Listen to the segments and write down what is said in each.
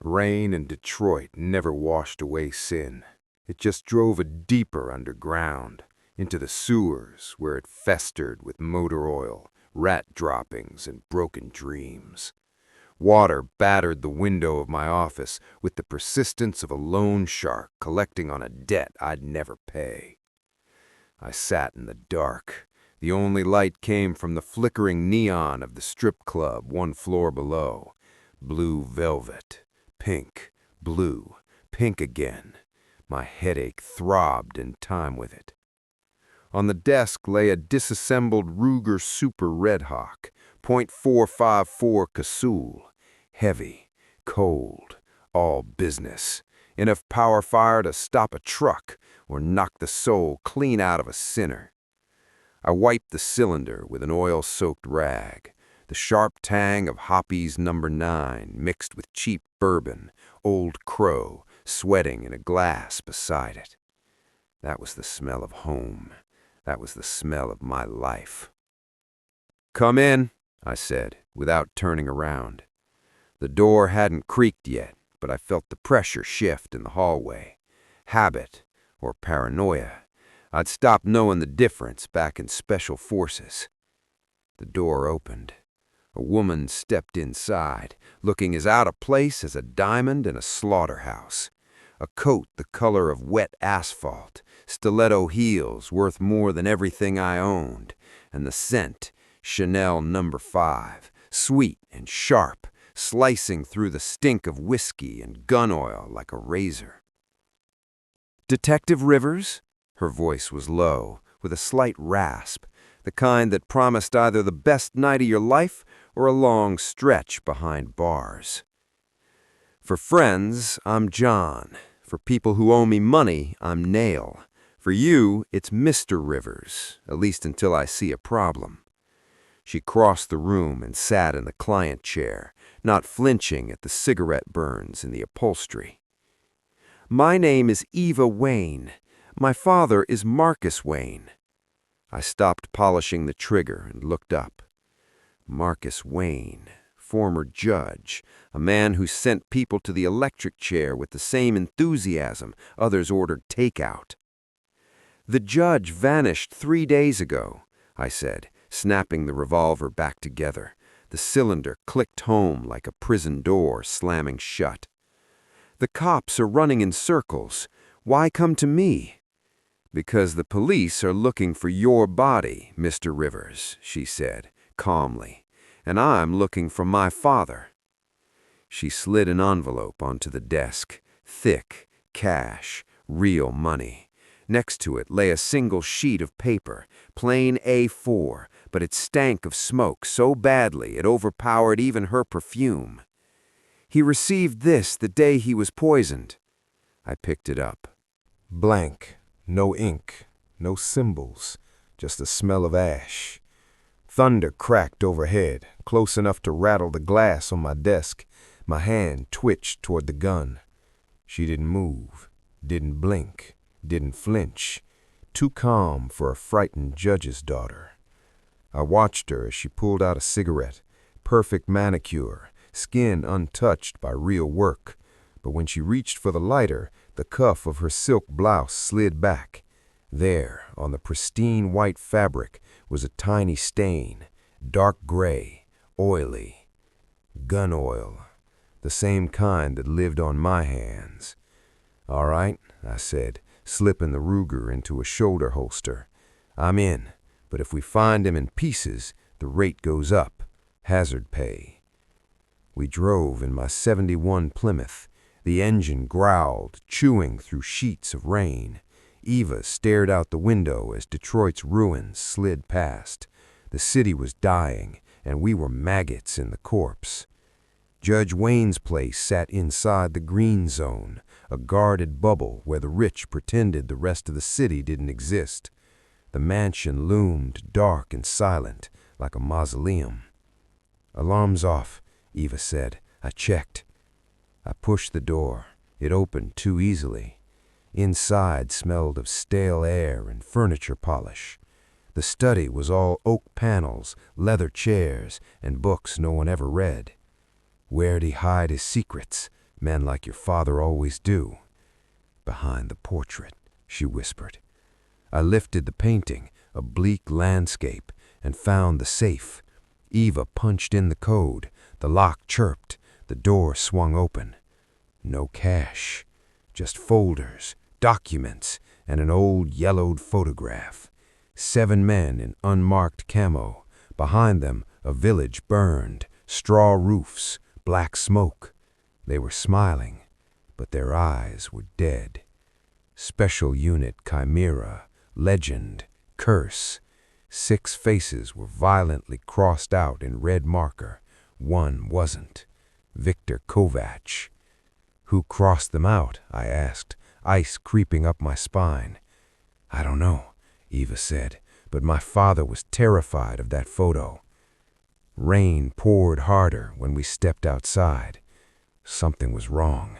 Rain in Detroit never washed away sin. It just drove it deeper underground, into the sewers where it festered with motor oil, rat droppings, and broken dreams. Water battered the window of my office with the persistence of a loan shark collecting on a debt I'd never pay. I sat in the dark. The only light came from the flickering neon of the strip club one floor below. Blue velvet, pink, blue, pink again. My headache throbbed in time with it. On the desk lay a disassembled Ruger Super Red Hawk, .454 Casull. Heavy, cold, all business. Enough power fire to stop a truck or knock the soul clean out of a sinner. I wiped the cylinder with an oil-soaked rag. The sharp tang of Hoppe's No. 9 mixed with cheap bourbon, Old Crow, sweating in a glass beside it. That was the smell of home. That was the smell of my life. "Come in," I said, without turning around. The door hadn't creaked yet, but I felt the pressure shift in the hallway. Habit, or paranoia. I'd stopped knowing the difference back in Special Forces. The door opened. A woman stepped inside, looking as out of place as a diamond in a slaughterhouse. A coat the color of wet asphalt, stiletto heels worth more than everything I owned, and the scent, Chanel No. 5, sweet and sharp, slicing through the stink of whiskey and gun oil like a razor. "Detective Rivers?" Her voice was low, with a slight rasp, the kind that promised either the best night of your life or a long stretch behind bars. "For friends, I'm John. For people who owe me money, I'm Nail. For you, it's Mr. Rivers, at least until I see a problem." She crossed the room and sat in the client chair, not flinching at the cigarette burns in the upholstery. "My name is Eva Wayne. My father is Marcus Wayne." I stopped polishing the trigger and looked up. Marcus Wayne, former judge, a man who sent people to the electric chair with the same enthusiasm others ordered takeout. "The judge vanished 3 days ago," I said, snapping the revolver back together. The cylinder clicked home like a prison door slamming shut. "The cops are running in circles. Why come to me?" "Because the police are looking for your body, Mr. Rivers," she said, calmly, "and I'm looking for my father." She slid an envelope onto the desk, thick, cash, real money. Next to it lay a single sheet of paper, plain A4, but it stank of smoke so badly it overpowered even her perfume. "He received this the day he was poisoned." I picked it up. Blank, no ink, no symbols, just the smell of ash. Thunder cracked overhead, close enough to rattle the glass on my desk. My hand twitched toward the gun. She didn't move, didn't blink, didn't flinch. Too calm for a frightened judge's daughter. I watched her as she pulled out a cigarette, perfect manicure, skin untouched by real work. But when she reached for the lighter, the cuff of her silk blouse slid back. There, on the pristine white fabric, was a tiny stain, dark gray, oily. Gun oil, the same kind that lived on my hands. "All right," I said, slipping the Ruger into a shoulder holster. "I'm in, but if we find him in pieces, the rate goes up. Hazard pay." We drove in my '71 Plymouth. The engine growled, chewing through sheets of rain. Eva stared out the window as Detroit's ruins slid past. The city was dying, and we were maggots in the corpse. Judge Wayne's place sat inside the green zone, a guarded bubble where the rich pretended the rest of the city didn't exist. The mansion loomed dark and silent, like a mausoleum. "Alarm's off," Eva said. I checked. I pushed the door. It opened too easily. Inside smelled of stale air and furniture polish. The study was all oak panels, leather chairs, and books no one ever read. Where'd he hide his secrets? Men like your father always do. Behind the portrait, she whispered. I lifted the painting, a bleak landscape, and found the safe. Eva punched in the code. The lock chirped. The door swung open. No cash. Just folders, documents, and an old yellowed photograph. 7 men in unmarked camo. Behind them, a village burned, straw roofs, black smoke. They were smiling, but their eyes were dead. Special Unit Chimera, Legend, Curse. 6 faces were violently crossed out in red marker. One wasn't. Victor Kovac. Who crossed them out? I asked, ice creeping up my spine. I don't know, Eva said, but my father was terrified of that photo. Rain poured harder when we stepped outside. Something was wrong.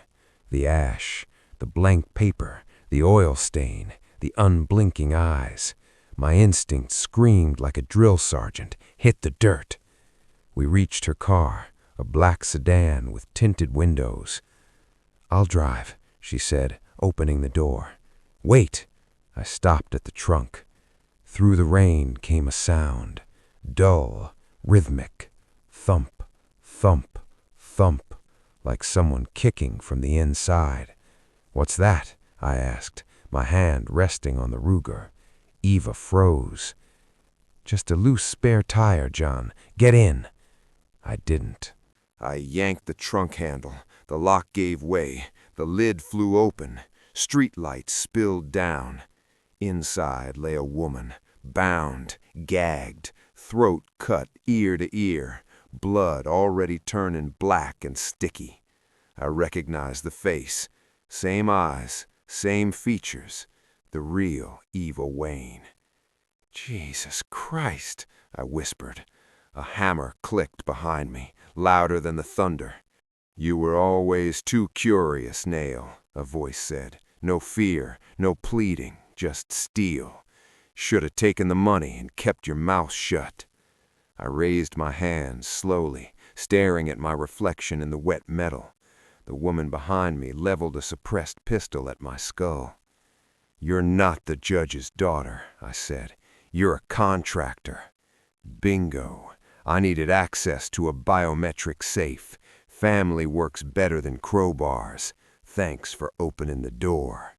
The ash, the blank paper, the oil stain, the unblinking eyes. My instinct screamed like a drill sergeant, hit the dirt. We reached her car, a black sedan with tinted windows. I'll drive, she said, opening the door. Wait! I stopped at the trunk. Through the rain came a sound, dull, rhythmic, thump, thump, thump, like someone kicking from the inside. What's that? I asked, my hand resting on the Ruger. Eva froze. Just a loose spare tire, John. Get in. I didn't. I yanked the trunk handle. The lock gave way. The lid flew open. Street lights spilled down. Inside lay a woman, bound, gagged, throat cut ear to ear, blood already turning black and sticky. I recognized the face. Same eyes, same features. The real Eva Wayne. Jesus Christ, I whispered. A hammer clicked behind me, louder than the thunder. You were always too curious, Nail, a voice said. No fear, no pleading, just steel. Should have taken the money and kept your mouth shut. I raised my hands slowly, staring at my reflection in the wet metal. The woman behind me leveled a suppressed pistol at my skull. You're not the judge's daughter, I said. You're a contractor. Bingo. I needed access to a biometric safe. Family works better than crowbars. Thanks for opening the door.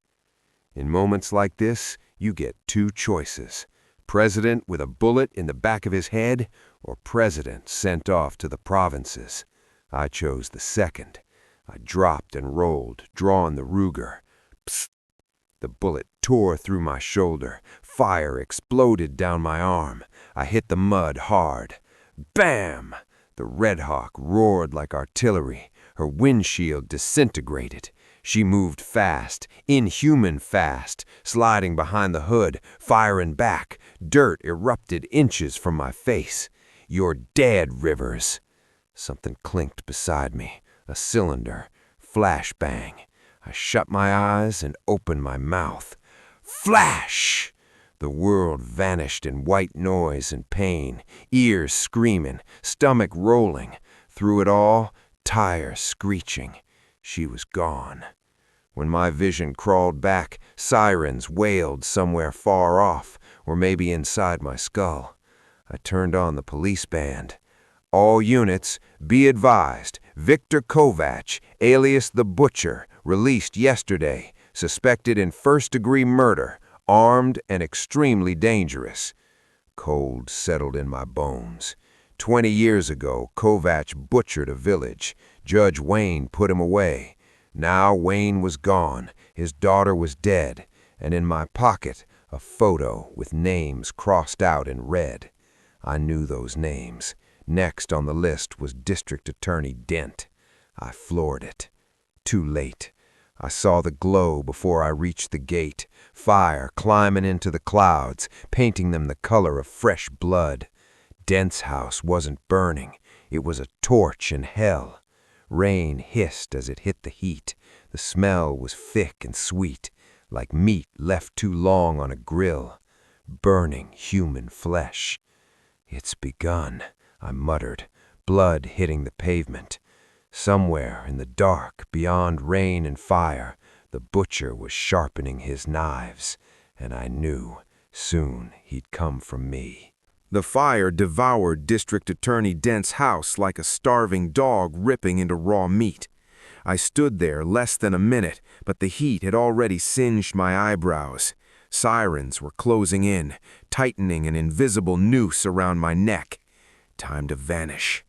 In moments like this, you get 2 choices. President with a bullet in the back of his head, or president sent off to the provinces. I chose the second. I dropped and rolled, drawing the Ruger. Psst! The bullet tore through my shoulder. Fire exploded down my arm. I hit the mud hard. Bam! The Red Hawk roared like artillery. Her windshield disintegrated. She moved fast, inhuman fast, sliding behind the hood, firing back. Dirt erupted inches from my face. You're dead, Rivers. Something clinked beside me. A cylinder. Flashbang. I shut my eyes and opened my mouth. Flash! The world vanished in white noise and pain, ears screaming, stomach rolling. Through it all, tires screeching. She was gone. When my vision crawled back, sirens wailed somewhere far off, or maybe inside my skull. I turned on the police band. All units, be advised, Victor Kovac, alias the Butcher, released yesterday, suspected in first-degree murder, armed and extremely dangerous. Cold settled in my bones. 20 years ago, Kovac butchered a village. Judge Wayne put him away. Now Wayne was gone, his daughter was dead, and in my pocket, a photo with names crossed out in red. I knew those names. Next on the list was District Attorney Dent. I floored it. Too late. I saw the glow before I reached the gate, fire climbing into the clouds, painting them the color of fresh blood. Dent's house wasn't burning. It was a torch in hell. Rain hissed as it hit the heat. The smell was thick and sweet, like meat left too long on a grill. Burning human flesh. It's begun, I muttered, blood hitting the pavement. Somewhere in the dark, beyond rain and fire, the butcher was sharpening his knives, and I knew soon he'd come for me. The fire devoured District Attorney Dent's house like a starving dog ripping into raw meat. I stood there less than a minute, but the heat had already singed my eyebrows. Sirens were closing in, tightening an invisible noose around my neck. Time to vanish.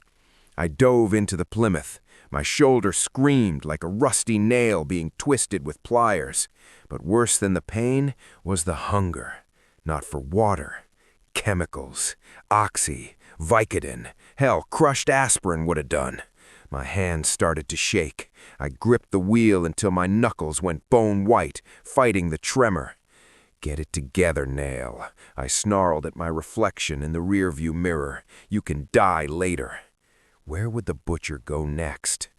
I dove into the Plymouth. My shoulder screamed like a rusty nail being twisted with pliers. But worse than the pain was the hunger. Not for water. Chemicals. Oxy. Vicodin. Hell, crushed aspirin would have done. My hands started to shake. I gripped the wheel until my knuckles went bone white, fighting the tremor. Get it together, Nail. I snarled at my reflection in the rearview mirror. You can die later. Where would the butcher go next?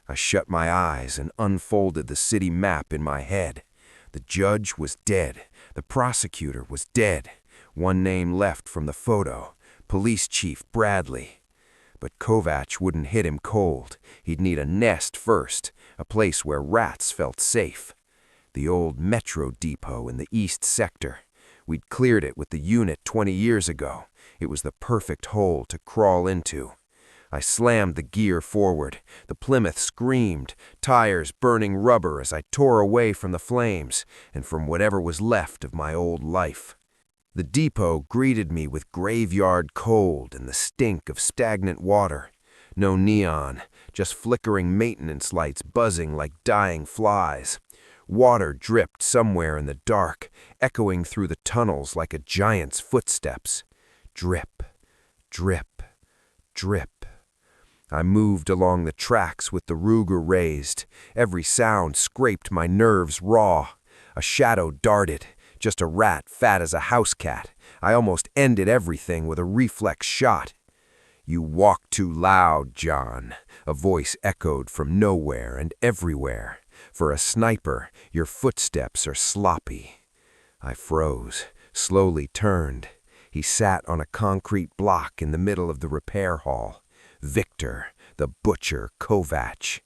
I shut my eyes and unfolded the city map in my head. The judge was dead. The prosecutor was dead. One name left from the photo, Police Chief Bradley. But Kovacs wouldn't hit him cold. He'd need a nest first, a place where rats felt safe. The old metro depot in the east sector. We'd cleared it with the unit 20 years ago. It was the perfect hole to crawl into. I slammed the gear forward. The Plymouth screamed, tires burning rubber as I tore away from the flames and from whatever was left of my old life. The depot greeted me with graveyard cold and the stink of stagnant water. No neon, just flickering maintenance lights buzzing like dying flies. Water dripped somewhere in the dark, echoing through the tunnels like a giant's footsteps. Drip, drip, drip. I moved along the tracks with the Ruger raised. Every sound scraped my nerves raw. A shadow darted, just a rat fat as a house cat. I almost ended everything with a reflex shot. You walk too loud, John. A voice echoed from nowhere and everywhere. For a sniper, your footsteps are sloppy. I froze, slowly turned. He sat on a concrete block in the middle of the repair hall. Victor, the butcher Kovacs.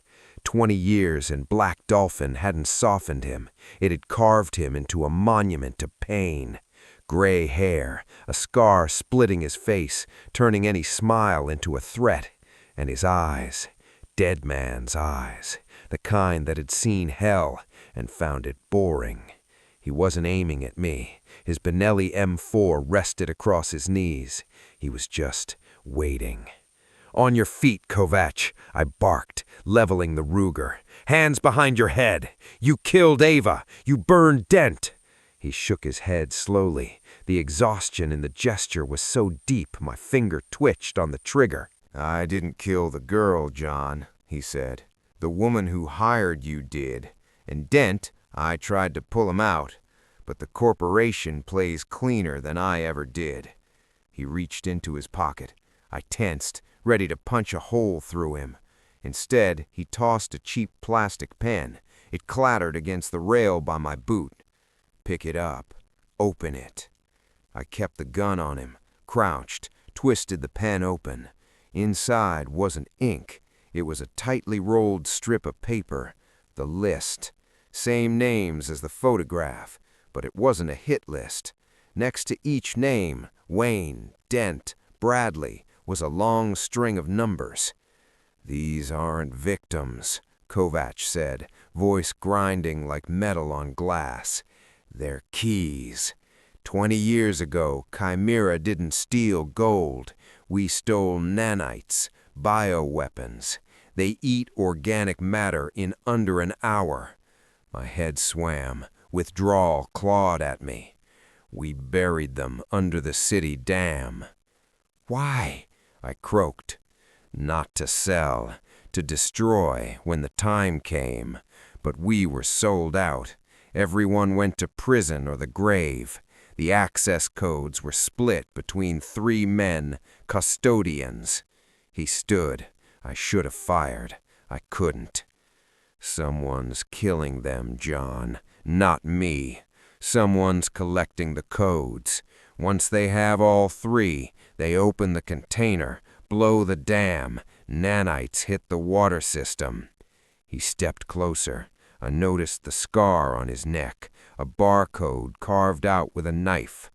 20 years in Black Dolphin hadn't softened him. It had carved him into a monument to pain. Gray hair, a scar splitting his face, turning any smile into a threat. And his eyes, dead man's eyes, the kind that had seen hell and found it boring. He wasn't aiming at me. His Benelli M4 rested across his knees. He was just waiting. On your feet, Kovacs, I barked, leveling the Ruger. Hands behind your head. You killed Ava. You burned Dent. He shook his head slowly. The exhaustion in the gesture was so deep my finger twitched on the trigger. I didn't kill the girl, John, he said. The woman who hired you did. And Dent, I tried to pull him out. But the corporation plays cleaner than I ever did. He reached into his pocket. I tensed, ready to punch a hole through him. Instead, he tossed a cheap plastic pen. It clattered against the rail by my boot. Pick it up. Open it. I kept the gun on him, crouched, twisted the pen open. Inside wasn't ink. It was a tightly rolled strip of paper. The list. Same names as the photograph, but it wasn't a hit list. Next to each name, Wayne, Dent, Bradley, was a long string of numbers. These aren't victims, Kovacs said, voice grinding like metal on glass. They're keys. 20 years ago, Chimera didn't steal gold. We stole nanites, bioweapons. They eat organic matter in under an hour. My head swam. Withdrawal clawed at me. We buried them under the city dam. Why? I croaked. Not to sell, to destroy when the time came. But we were sold out. Everyone went to prison or the grave. The access codes were split between 3 men, custodians. He stood. I should have fired. I couldn't. Someone's killing them, John. Not me. Someone's collecting the codes. Once they have all 3, they open the container, blow the dam, Nanites hit the water system. He stepped closer. I noticed the scar on his neck, a barcode carved out with a knife.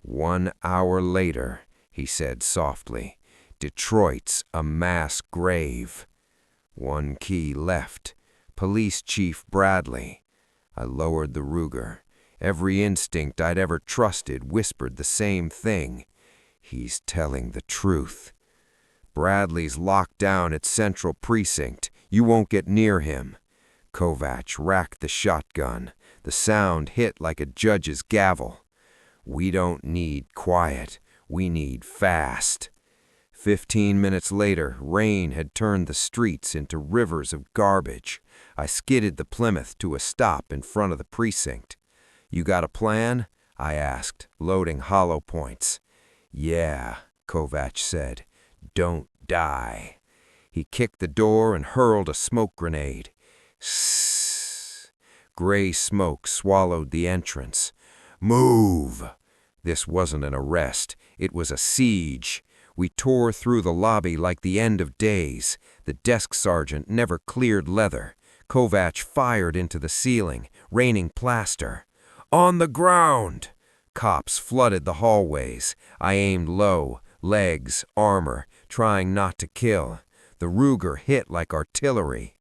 1 hour later, he said softly, Detroit's a mass grave. 1 key left. Police Chief Bradley. I lowered the Ruger. Every instinct I'd ever trusted whispered the same thing. He's telling the truth. Bradley's locked down at Central Precinct. You won't get near him. Kovac racked the shotgun. The sound hit like a judge's gavel. We don't need quiet. We need fast. 15 minutes later, rain had turned the streets into rivers of garbage. I skidded the Plymouth to a stop in front of the precinct. You got a plan? I asked, loading hollow points. Yeah, Kovac said. Don't die. He kicked the door and hurled a smoke grenade. Sssss. Gray smoke swallowed the entrance. Move! This wasn't an arrest. It was a siege. We tore through the lobby like the end of days. The desk sergeant never cleared leather. Kovac fired into the ceiling, raining plaster. On the ground! Cops flooded the hallways. I aimed low, legs, armor, trying not to kill. The Ruger hit like artillery.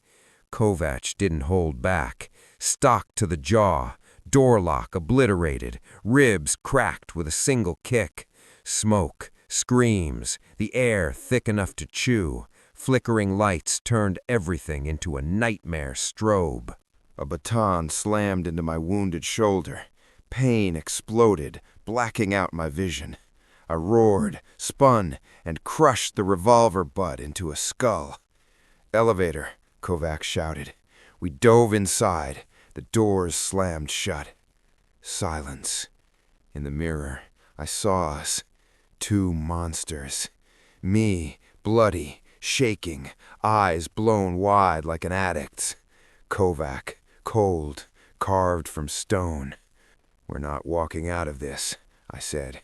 Kovac didn't hold back. Stock to the jaw, door lock obliterated, ribs cracked with a single kick. Smoke, screams, the air thick enough to chew. Flickering lights turned everything into a nightmare strobe. A baton slammed into my wounded shoulder. Pain exploded, blacking out my vision. I roared, spun, and crushed the revolver butt into a skull. Elevator, Kovac shouted. We dove inside. The doors slammed shut. Silence. In the mirror, I saw us. 2 monsters. Me, bloody, shaking, eyes blown wide like an addict's. Kovac, cold, carved from stone. We're not walking out of this, I said.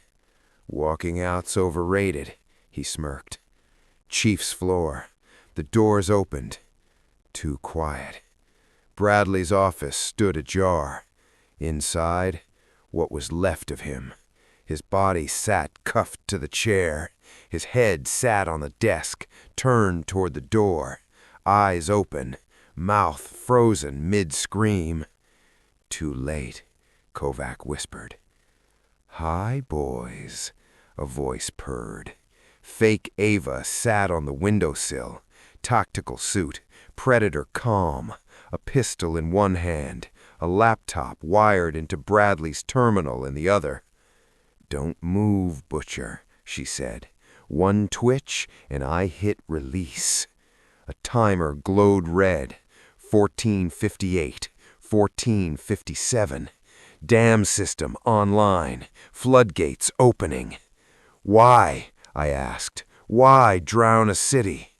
Walking out's overrated, he smirked. Chief's floor. The doors opened. Too quiet. Bradley's office stood ajar. Inside, what was left of him. His body sat cuffed to the chair. His head sat on the desk, turned toward the door. Eyes open, mouth frozen mid-scream. Too late, Kovac whispered. Hi, boys, a voice purred. Fake Ava sat on the windowsill, tactical suit, predator calm, a pistol in one hand, a laptop wired into Bradley's terminal in the other. Don't move, Butcher, she said. 1 twitch, and I hit release. A timer glowed red. 14:58, 14:57. Dam system online. Floodgates opening. Why? I asked. Why drown a city?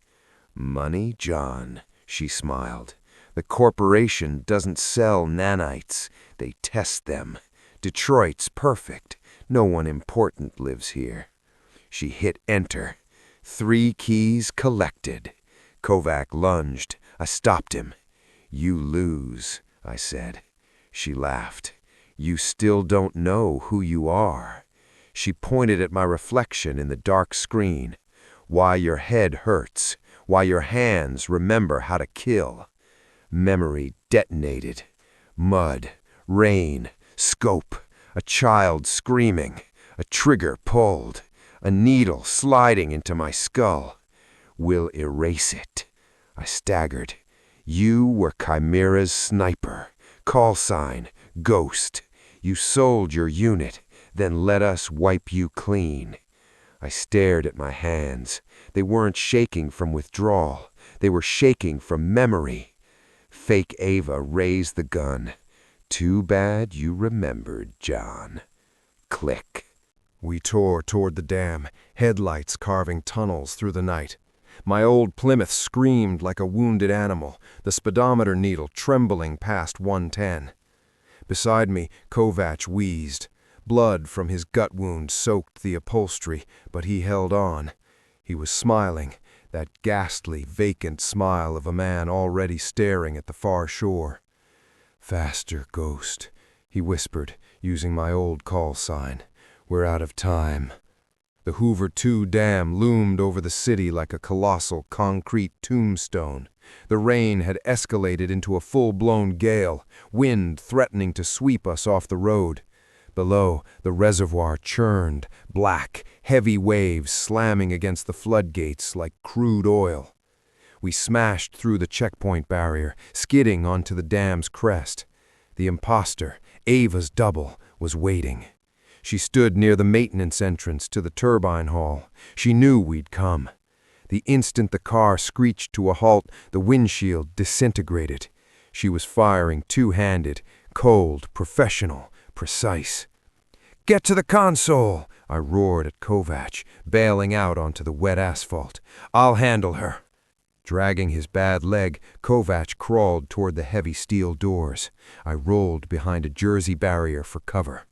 Money, John, she smiled. The corporation doesn't sell nanites. They test them. Detroit's perfect. No one important lives here. She hit enter. 3 keys collected. Kovac lunged. I stopped him. You lose, I said. She laughed. You still don't know who you are. She pointed at my reflection in the dark screen. Why your head hurts. Why your hands remember how to kill. Memory detonated. Mud, rain, scope, a child screaming, a trigger pulled, a needle sliding into my skull. We'll erase it. I staggered. You were Chimera's sniper. Call sign, Ghost. You sold your unit, then let us wipe you clean. I stared at my hands. They weren't shaking from withdrawal. They were shaking from memory. Fake Ava raised the gun. Too bad you remembered, John. Click. We tore toward the dam, headlights carving tunnels through the night. My old Plymouth screamed like a wounded animal, the speedometer needle trembling past 110. Beside me, Kovac wheezed. Blood from his gut wound soaked the upholstery, but he held on. He was smiling, that ghastly, vacant smile of a man already staring at the far shore. "Faster, Ghost," he whispered, using my old call sign. "We're out of time." The Hoover 2 dam loomed over the city like a colossal concrete tombstone. The rain had escalated into a full-blown gale, wind threatening to sweep us off the road. Below, the reservoir churned, black, heavy waves slamming against the floodgates like crude oil. We smashed through the checkpoint barrier, skidding onto the dam's crest. The imposter, Ava's double, was waiting. She stood near the maintenance entrance to the turbine hall. She knew we'd come. The instant the car screeched to a halt, the windshield disintegrated. She was firing two-handed, cold, professional, precise. "Get to the console!" I roared at Kovac, bailing out onto the wet asphalt. "I'll handle her." Dragging his bad leg, Kovac crawled toward the heavy steel doors. I rolled behind a jersey barrier for cover.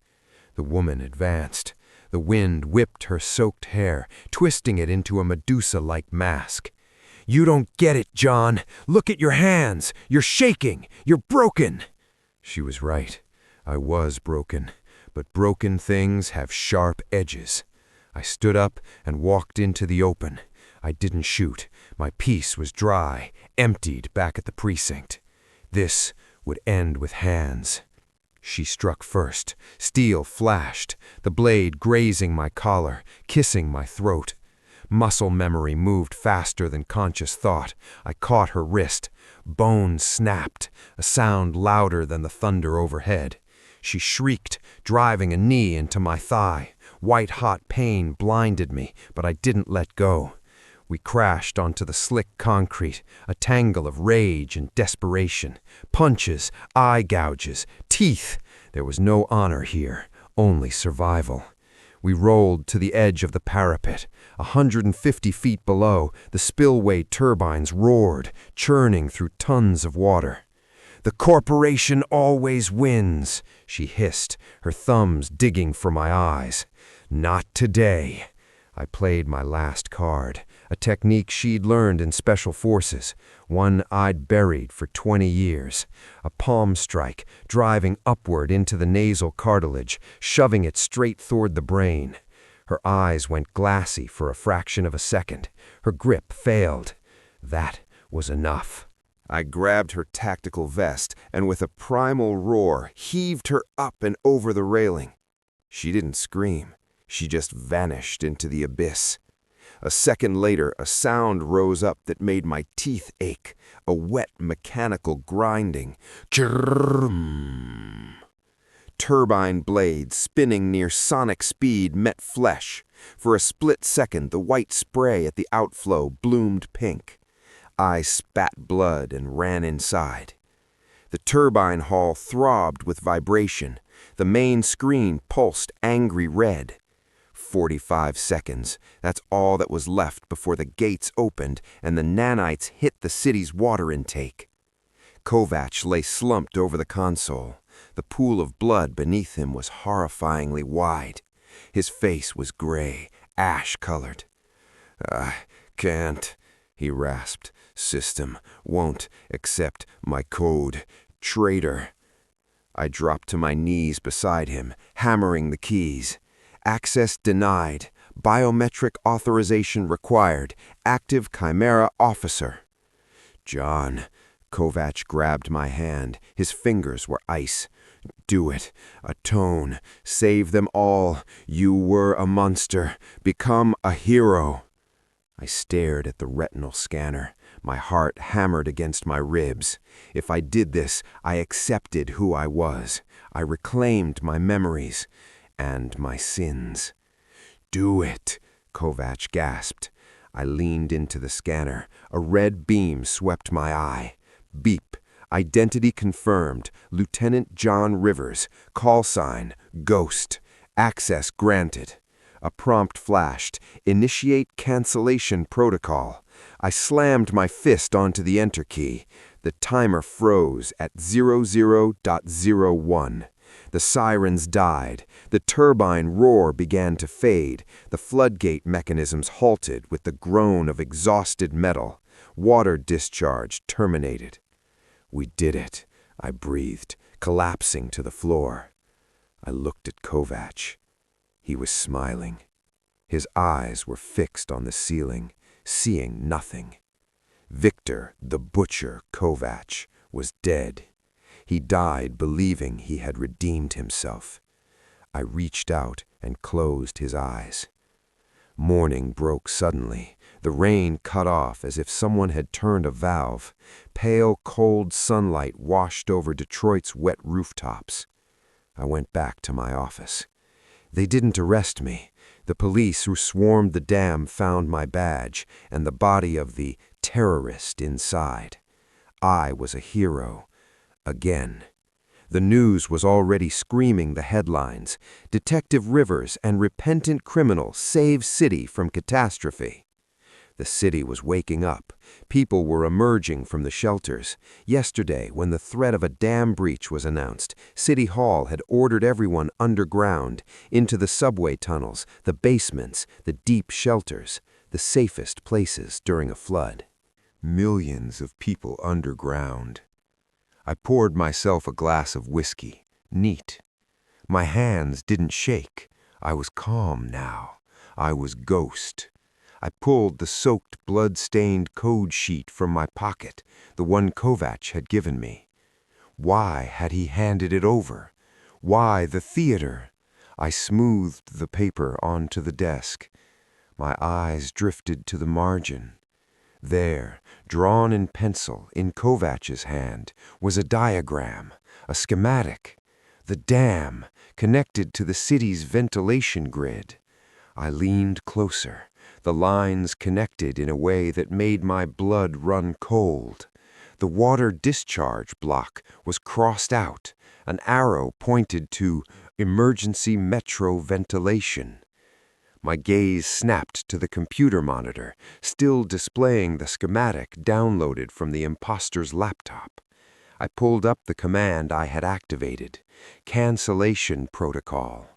The woman advanced. The wind whipped her soaked hair, twisting it into a Medusa-like mask. "You don't get it, John. Look at your hands. You're shaking. You're broken." She was right. I was broken. But broken things have sharp edges. I stood up and walked into the open. I didn't shoot. My piece was dry, emptied back at the precinct. This would end with hands. She struck first. Steel flashed, the blade grazing my collar, kissing my throat. Muscle memory moved faster than conscious thought. I caught her wrist. Bone snapped, a sound louder than the thunder overhead. She shrieked, driving a knee into my thigh. White-hot pain blinded me, but I didn't let go. We crashed onto the slick concrete, a tangle of rage and desperation. Punches, eye gouges, teeth. There was no honor here, only survival. We rolled to the edge of the parapet. 150 feet below, the spillway turbines roared, churning through tons of water. "The corporation always wins," she hissed, her thumbs digging for my eyes. "Not today." I played my last card, a technique she'd learned in Special Forces, one I'd buried for 20 years. A palm strike, driving upward into the nasal cartilage, shoving it straight toward the brain. Her eyes went glassy for a fraction of a second. Her grip failed. That was enough. I grabbed her tactical vest and with a primal roar heaved her up and over the railing. She didn't scream. She just vanished into the abyss. A second later, a sound rose up that made my teeth ache, a wet mechanical grinding. Churrrrm. Turbine blades spinning near sonic speed met flesh. For a split second, the white spray at the outflow bloomed pink. I spat blood and ran inside. The turbine hall throbbed with vibration. The main screen pulsed angry red. 45 seconds. That's all that was left before the gates opened and the nanites hit the city's water intake. Kovac lay slumped over the console. The pool of blood beneath him was horrifyingly wide. His face was gray, ash-colored. "I can't," he rasped. "System won't accept my code. Traitor." I dropped to my knees beside him, hammering the keys. Access denied. Biometric authorization required. Active Chimera officer. "John," Kovac grabbed my hand. His fingers were ice. "Do it. Atone. Save them all. You were a monster. Become a hero." I stared at the retinal scanner. My heart hammered against my ribs. If I did this, I accepted who I was. I reclaimed my memories. And my sins. "Do it," Kovac gasped. I leaned into the scanner. A red beam swept my eye. Beep. Identity confirmed. Lieutenant John Rivers. Call sign, Ghost. Access granted. A prompt flashed. Initiate cancellation protocol. I slammed my fist onto the enter key. The timer froze at 00.01. The sirens died. The turbine roar began to fade. The floodgate mechanisms halted with the groan of exhausted metal. Water discharge terminated. We did it, I breathed, collapsing to the floor. I looked at Kovac. He was smiling. His eyes were fixed on the ceiling, seeing nothing. Victor, the butcher Kovac, was dead. He died believing he had redeemed himself. I reached out and closed his eyes. Morning broke suddenly. The rain cut off as if someone had turned a valve. Pale, cold sunlight washed over Detroit's wet rooftops. I went back to my office. They didn't arrest me. The police who swarmed the dam found my badge and the body of the terrorist inside. I was a hero. Again. The news was already screaming the headlines. Detective Rivers and repentant criminal save city from catastrophe. The city was waking up. People were emerging from the shelters. Yesterday, when the threat of a dam breach was announced, City Hall had ordered everyone underground, into the subway tunnels, the basements, the deep shelters, the safest places during a flood. Millions of people underground. I poured myself a glass of whiskey, neat. My hands didn't shake. I was calm now. I was Ghost. I pulled the soaked, blood-stained code sheet from my pocket, the one Kovac had given me. Why had he handed it over? Why the theater? I smoothed the paper onto the desk. My eyes drifted to the margin. There, drawn in pencil, in Kovac's hand, was a diagram, a schematic. The dam, connected to the city's ventilation grid. I leaned closer. The lines connected in a way that made my blood run cold. The water discharge block was crossed out. An arrow pointed to emergency metro ventilation. My gaze snapped to the computer monitor, still displaying the schematic downloaded from the imposter's laptop. I pulled up the command I had activated, cancellation protocol.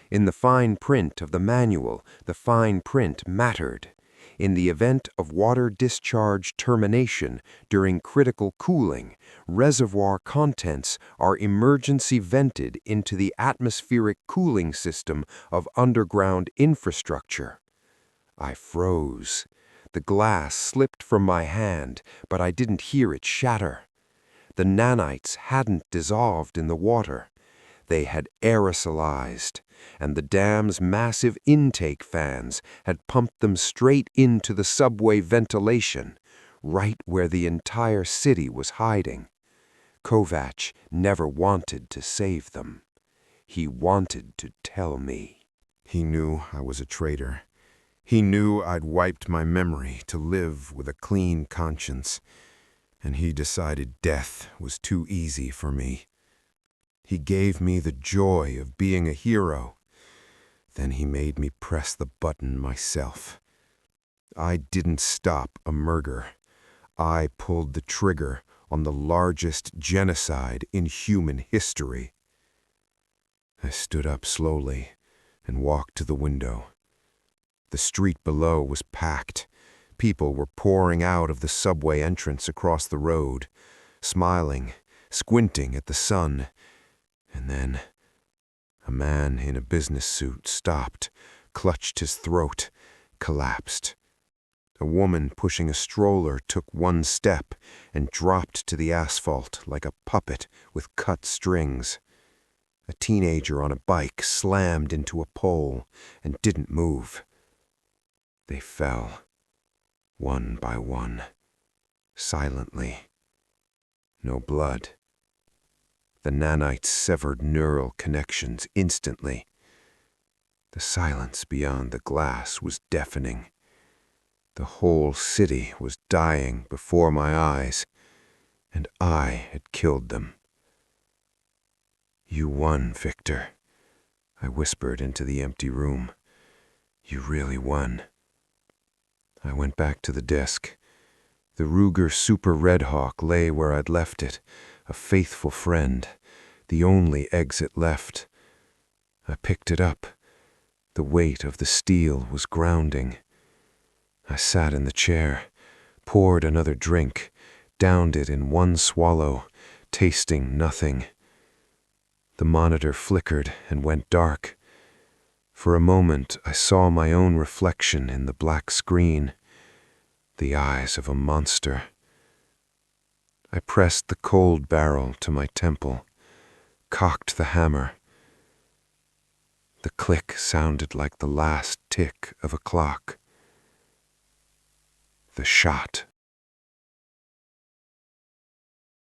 In the fine print of the manual, the fine print mattered. In the event of water discharge termination during critical cooling, reservoir contents are emergency vented into the atmospheric cooling system of underground infrastructure. I froze. The glass slipped from my hand, but I didn't hear it shatter. The nanites hadn't dissolved in the water. They had aerosolized, and the dam's massive intake fans had pumped them straight into the subway ventilation, right where the entire city was hiding. Kovac never wanted to save them. He wanted to tell me. He knew I was a traitor. He knew I'd wiped my memory to live with a clean conscience, and he decided death was too easy for me. He gave me the joy of being a hero. Then he made me press the button myself. I didn't stop a murder. I pulled the trigger on the largest genocide in human history. I stood up slowly and walked to the window. The street below was packed. People were pouring out of the subway entrance across the road, smiling, squinting at the sun. And then a man in a business suit stopped, clutched his throat, collapsed. A woman pushing a stroller took one step and dropped to the asphalt like a puppet with cut strings. A teenager on a bike slammed into a pole and didn't move. They fell, one by one, silently. No blood. The nanites severed neural connections instantly. The silence beyond the glass was deafening. The whole city was dying before my eyes, and I had killed them. You won, Victor, I whispered into the empty room. You really won. I went back to the desk. The Ruger Super Red Hawk lay where I'd left it, a faithful friend, the only exit left. I picked it up. The weight of the steel was grounding. I sat in the chair, poured another drink, downed it in one swallow, tasting nothing. The monitor flickered and went dark. For a moment, I saw my own reflection in the black screen, the eyes of a monster. I pressed the cold barrel to my temple, cocked the hammer. The click sounded like the last tick of a clock. The shot